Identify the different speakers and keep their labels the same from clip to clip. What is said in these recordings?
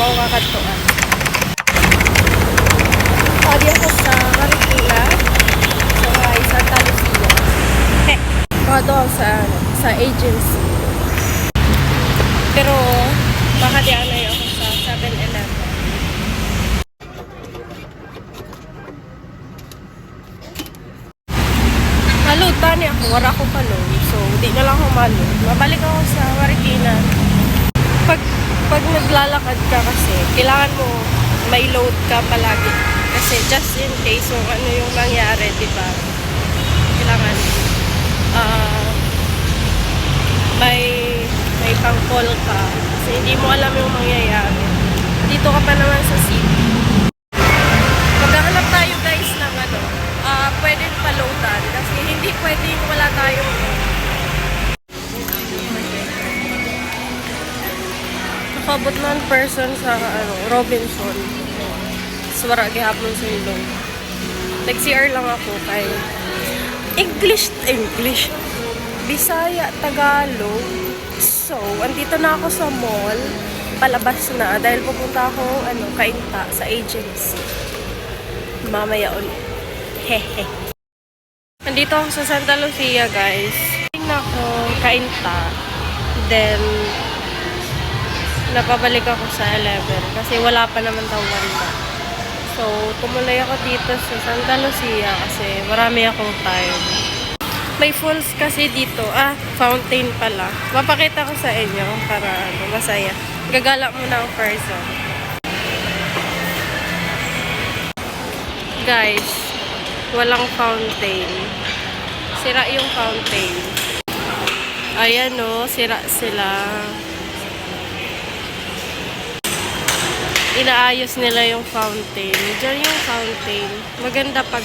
Speaker 1: akong kakatuan. Pwede ako sa Marikina, sa Santa Lucia. Pwede ako sa agency. Pero, baka di anay ako sa 7-Eleven. Malod, tani ako. Wala ko palong. So, di na lang ako malod. Mabalik ako sa Marikina. Pag naglalakad ka kasi, kailangan mo may load ka palagi. Kasi just in case kung ano yung mangyari, di ba? Kailangan may pang-call ka. Kasi hindi mo alam yung mangyayari. Dito ka pa naman sa city. Maghahanap tayo guys ng pwedeng pa-loadan. Kasi hindi pwedeng wala tayong nakabot na person sa Robinson. Swara gihapon sa ilong. Nag-CR lang ako kay English, Bisaya, Tagalog. So, andito na ako sa mall. Palabas na dahil pupunta ako kainta sa agency. Mamaya ulit. Hehe. Andito ako sa Santa Lucia, guys. Tingnan ako kainta. Then napabalik ako sa 11 kasi wala pa naman daw wala. So, tumulay ako dito sa Santa Lucia kasi marami akong time. May falls kasi dito. Fountain pala. Mapakita ko sa inyo para masaya. Gagala muna ang person. Guys, walang fountain. Sira yung fountain. Ayan o, sira sila. Inaayos nila yung fountain. Diyan yung fountain. Maganda pag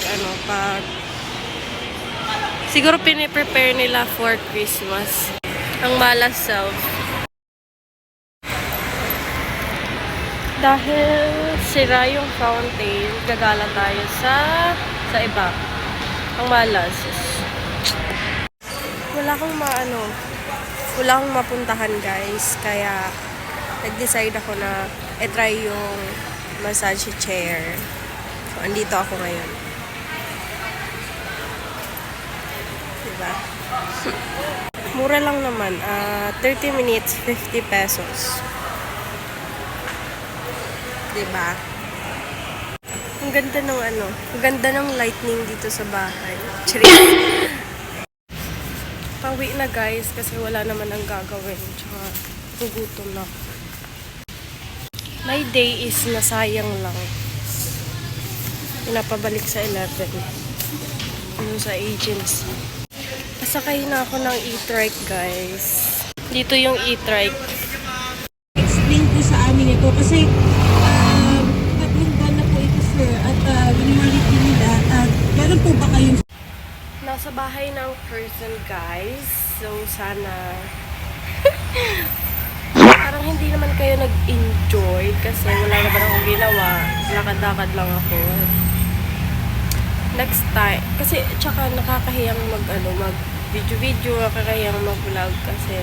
Speaker 1: siguro piniprepare nila for Christmas. Ang Malas Self. Dahil sira yung fountain, gagala tayo sa iba. Ang Malas. Wala akong wala akong mapuntahan guys. Kaya nag-decide ako na i-try yung massage chair. So, andito ako ngayon. Diba? Mura lang naman. 30 minutes, 50 pesos. Diba? Ang ganda ng ang ganda ng lightning dito sa bahay. Charis! Pauwi na guys kasi wala naman ang gagawin. Tsaka gugutom na. My day is nasayang lang. Pinapabalik sa 11. Sa agency. Pasakay na ako ng e-trike guys. Dito yung e-trike.
Speaker 2: Explain po sa amin ito kasi tatlong buwan na po ito sir at winulit din nila. Meron po ba kayong
Speaker 1: Nasa bahay ng person guys. So sana parang hindi naman kayo nag-enjoy kasi wala naman akong ginawa. Lakad-lakad lang ako. Next time, kasi tsaka nakakahiyang mag video-video, nakakahiyang mag-vlog kasi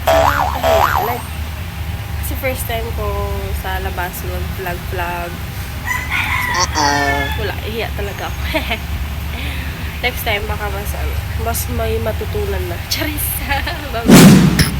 Speaker 1: nakakahiya. Like, kasi first time ko sa labas mag-vlog. So, wala, ihiya talaga ako. Next time, baka mas may matutunan na. Charis! Bye-bye!